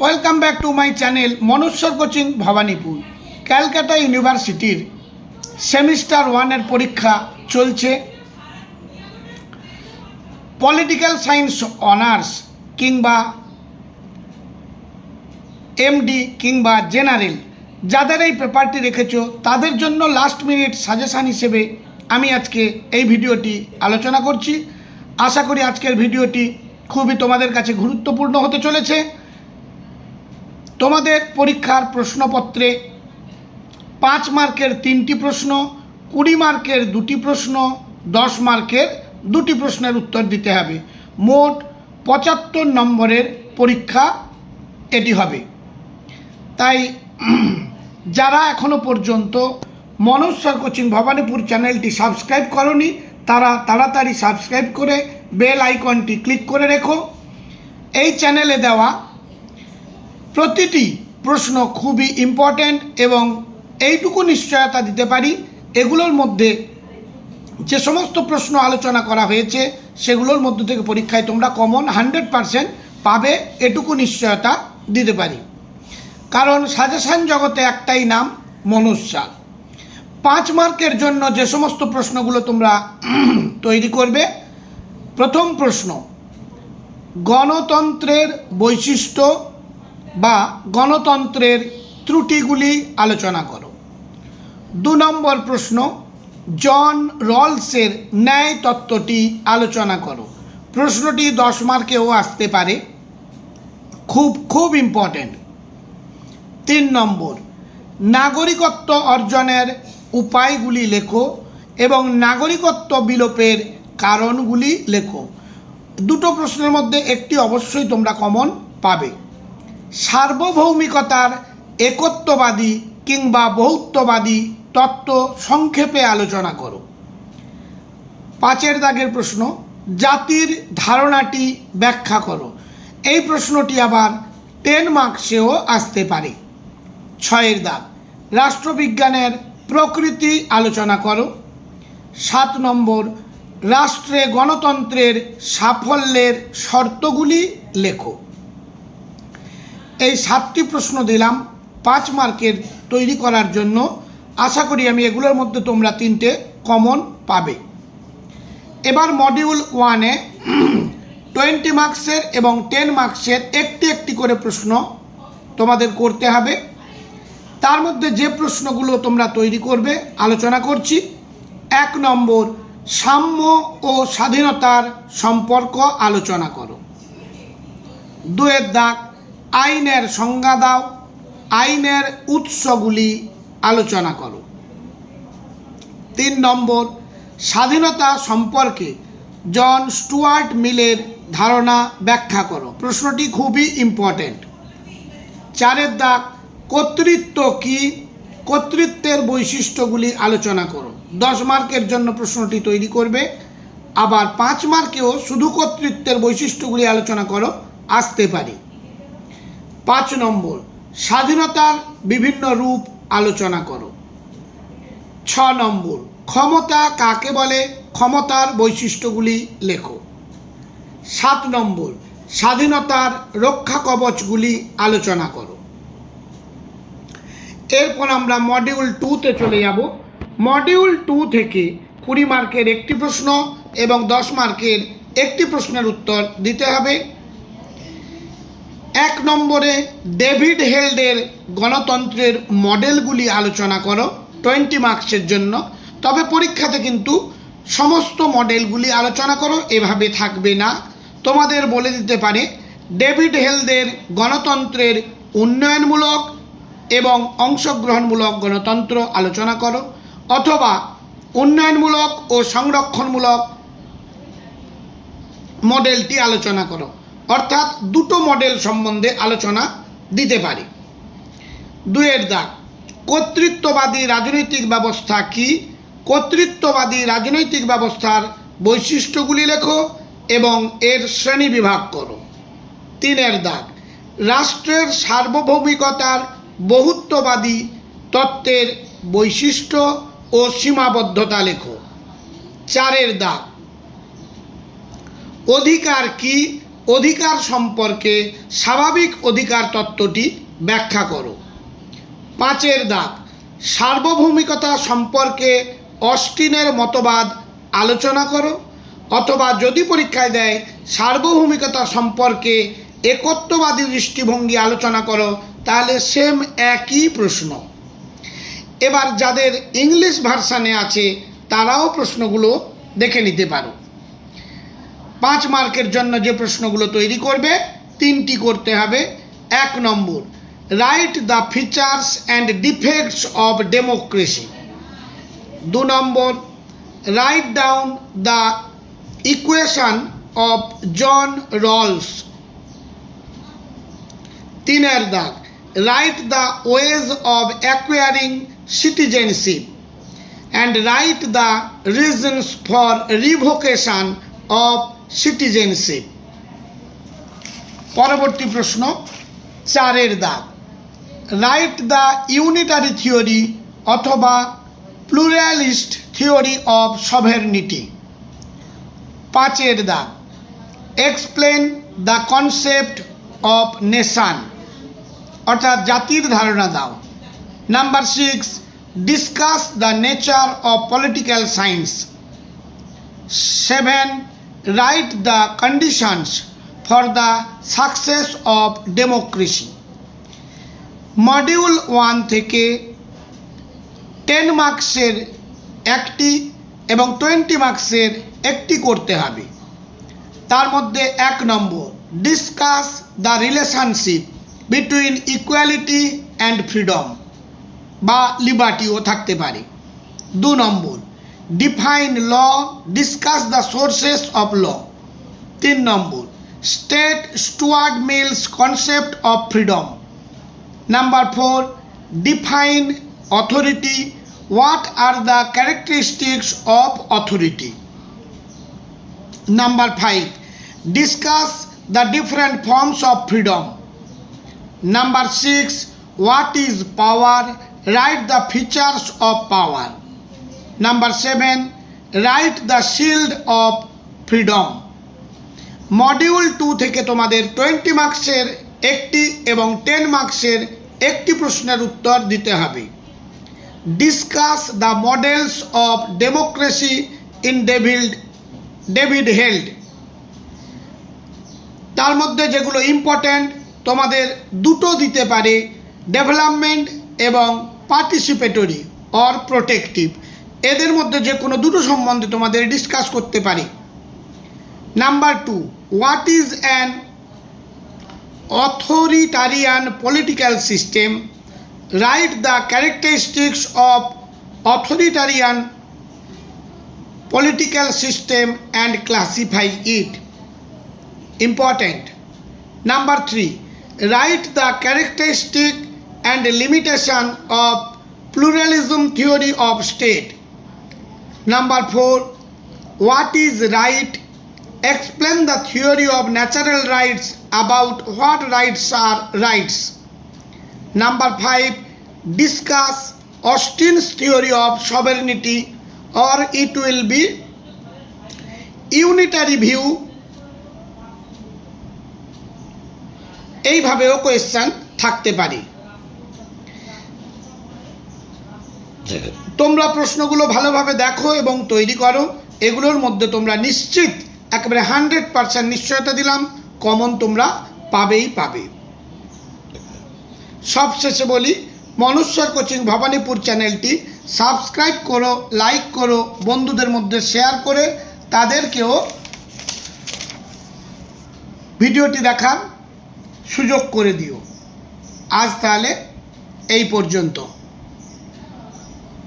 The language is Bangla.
Welcome back to my channel মনুষ্যর কোচিং ভবানীপুর। ক্যালকাটা ইউনিভার্সিটির সেমিস্টার 1-এর পরীক্ষা চলছে। পলিটিক্যাল সায়েন্স অনার্স কিংবা এমডি কিংবা জেনারেল যাদের এই পেপারটি রেখেছো তাদের জন্য লাস্ট মিনিট সাজেশান হিসেবে আমি আজকে এই ভিডিওটি আলোচনা করছি। আশা করি আজকের ভিডিওটি খুবই তোমাদের কাছে গুরুত্বপূর্ণ হতে চলেছে। তোমাদের পরীক্ষার প্রশ্নপত্রে 5 মার্কের 3টি প্রশ্ন, 20 মার্কের 2টি প্রশ্ন, 10 মার্কের 2টি প্রশ্নের উত্তর দিতে হবে। মোট 75 নম্বরের পরীক্ষা এটি হবে। তাই যারা এখনও পর্যন্ত মনুষ্যর কোচিং ভবানীপুর চ্যানেলটি সাবস্ক্রাইব করনি তারা তাড়াতাড়ি সাবস্ক্রাইব করে বেল আইকনটি ক্লিক করে রেখো। এই চ্যানেলে দেওয়া প্রতিটি প্রশ্ন খুবই ইম্পর্ট্যান্ট এবং এইটুকু নিশ্চয়তা দিতে পারি এগুলোর মধ্যে যে সমস্ত প্রশ্ন আলোচনা করা হয়েছে সেগুলোর মধ্য থেকে পরীক্ষায় তোমরা কমন 100% পাবে, এটুকু নিশ্চয়তা দিতে পারি। কারণ সাজেশান জগতে একটাই নাম, মনুষ্যা। 5 মার্কের জন্য যে সমস্ত প্রশ্নগুলো তোমরা তৈরি করবে, প্রথম প্রশ্ন গণতন্ত্রের বৈশিষ্ট্য বা গণতন্ত্রের ত্রুটিগুলি আলোচনা করো। 2 নম্বর প্রশ্ন জন রলসের ন্যায় তত্ত্বটি আলোচনা করো। প্রশ্নটি 10 মার্কেও আসতে পারে, খুব ইম্পর্ট্যান্ট। 3 নম্বর নাগরিকত্ব অর্জনের উপায়গুলি লেখো এবং নাগরিকত্ব বিলোপের কারণগুলি লেখো। 2টো প্রশ্নের মধ্যে একটি অবশ্যই তোমরা কমন পাবে। সার্বভৌমিকতার একত্ববাদী কিংবা বহুত্ববাদী তত্ত্ব সংক্ষেপে আলোচনা করো। 5 দাগের প্রশ্ন জাতির ধারণাটি ব্যাখ্যা করো। এই প্রশ্নটি আবার 10 মার্কসেও আসতে পারে। 6 দাগ রাষ্ট্রবিজ্ঞানের প্রকৃতি আলোচনা করো। 7 নম্বর রাষ্ট্রে গণতন্ত্রের সাফল্যের শর্তগুলি লেখো। এই 7টি প্রশ্ন দিলাম 5 মার্কের তৈরি করার জন্য। আশা করি আমি এগুলোর মধ্যে তোমরা 3টে কমন পাবে। এবার মডিউল 1-এ 20 মার্কসের এবং 10 মার্কসের একটি করে প্রশ্ন তোমাদের করতে হবে। তার মধ্যে যে প্রশ্নগুলো তোমরা তৈরি করবে আলোচনা করছি। 1 নম্বর সাম্য ও স্বাধীনতার সম্পর্ক আলোচনা করো। 2 দাগ আইনের সংজ্ঞা দাও, আইনের উৎসগুলি আলোচনা করো। 3 নম্বর স্বাধীনতা সম্পর্কে জন স্টুয়ার্ট মিলের ধারণা ব্যাখ্যা করো। প্রশ্নটি খুবই ইম্পর্ট্যান্ট। 4 দাগ কর্তৃত্ব কি, কর্তৃত্বের বৈশিষ্ট্যগুলি আলোচনা করো। 10 মার্কের জন্য প্রশ্নটি তৈরি করবে। আবার 5 মার্কেও শুধু কর্তৃত্বের বৈশিষ্ট্যগুলি আলোচনা করো আসতে পারে। 5 নম্বর স্বাধীনতার বিভিন্ন রূপ আলোচনা করো। 6 নম্বর ক্ষমতা কাকে বলে, ক্ষমতার বৈশিষ্ট্যগুলি লেখো। 7 নম্বর স্বাধীনতার রক্ষা কবচগুলি আলোচনা করো। এরপর আমরা মডিউল 2-তে চলে যাব। মডিউল 2 থেকে 20 মার্কের একটি প্রশ্ন এবং 10 মার্কের একটি প্রশ্নের উত্তর দিতে হবে। 1 নম্বরে ডেভিড হেল্ডের গণতন্ত্রের মডেলগুলি আলোচনা করো 20 মার্কসের জন্য। তবে পরীক্ষাতে কিন্তু সমস্ত মডেলগুলি আলোচনা করো এভাবে থাকবে না। তোমাদের বলে দিতে পারে ডেভিড হেল্ডের গণতন্ত্রের উন্নয়নমূলক এবং অংশগ্রহণমূলক গণতন্ত্র আলোচনা করো, অথবা উন্নয়নমূলক ও সংরক্ষণমূলক মডেলটি আলোচনা করো। অর্থাৎ 2টো মডেল সম্বন্ধে আলোচনা দিতে পারে। 2 দাগ কর্তৃত্ববাদী রাজনৈতিক ব্যবস্থা কি, কর্তৃত্ববাদী রাজনৈতিক ব্যবস্থার বৈশিষ্ট্যগুলি লেখো এবং এর শ্রেণী বিভাগ করো। 3 দাগ রাষ্ট্রের সার্বভৌমিকতার বহুত্ববাদী তত্ত্বের বৈশিষ্ট্য ও সীমাবদ্ধতা লেখো। 4 দাগ অধিকার কি, অধিকার সম্পর্কে স্বাভাবিক অধিকার তত্ত্বটি ব্যাখ্যা করো। 5 দাগ, সার্বভৌমিকতা সম্পর্কে অস্টিনের মতবাদ আলোচনা করো। অথবা যদি পরীক্ষায় দেয় সার্বভৌমিকতা সম্পর্কে একত্ববাদী দৃষ্টিভঙ্গি আলোচনা করো, তাহলে সেম একই প্রশ্ন। এবার যাদের ইংলিশ ভার্সানে আছে তারাও প্রশ্নগুলো দেখে নিতে পারো। 5 মার্কের জন্য যে প্রশ্নগুলো তৈরি করবে 3টি করতে হবে। 1 number, write the features and defects of democracy. 2 number, write down the equation of John Rawls. 3 দাগ, write the ways of acquiring citizenship and write the reasons for revocation of citizenship. পরবর্তী প্রশ্ন 4 দাগ, রাইট দ্য ইউনিটারি থিওরি অথবা প্লুরালিস্ট থিওরি অফ সভেরনিটি। 5 দাগ, explain the concept of nation, অর্থাৎ জাতির ধারণা দাও। Number 6, discuss the nature of political science. 7, write the conditions for the success of democracy. Module 1 থেকে 10 মার্কসের একটি এবং 20 মার্কসের একটি করতে হবে। তার মধ্যে 1 number, discuss the relationship between equality and freedom বা লিবার্টিও থাকতে পারে। 2 number, define law, discuss the sources of law. 3 number, state Stuart Mills concept of freedom. Number 4, define authority, what are the characteristics of authority. Number 5, discuss the different forms of freedom. Number 6, what is power? Write the features of power. Number 7, write the shield of freedom. Module 2 থেকে তোমাদের 20 মার্কসের একটি এবং 10 মার্কসের একটি প্রশ্নের উত্তর দিতে হবে। Discuss the models of democracy in David Held. তার মধ্যে যেগুলো ইম্পর্ট্যান্ট তোমাদের দুটো দিতে পারে, ডেভেলপমেন্ট এবং পার্টিসিপেটরি অর প্রোটেক্টিভ। এদের মধ্যে যে কোনো দুটো সম্বন্ধে তোমাদের ডিসকাস করতে পারে। Number 2, what is an authoritarian political system? Write the characteristics of authoritarian political system and classify it. Important. Number 3, write the characteristic and limitation of pluralism theory of state. Number 4, what is right? Explain the theory of natural rights about what rights are rights. Number 5, discuss Austin's theory of sovereignty, or it will be unitary view. এইভাবেও কোয়েশ্চেন থাকতে পারে। তোমরা প্রশ্নগুলো ভালোভাবে দেখো এবং তৈরি করো। এগুলোর মধ্যে তোমরা নিশ্চিত, একেবারে 100% নিশ্চয়তা দিলাম, কমন তোমরা পাবেই পাবে। সবশেষে বলি, মনুষ্যর কোচিং ভবানীপুর চ্যানেলটি সাবস্ক্রাইব করো, লাইক করো, বন্ধুদের মধ্যে শেয়ার করে তাদেরকেও ভিডিওটি দেখার সুযোগ করে দিও। আজ তাহলে এই পর্যন্ত।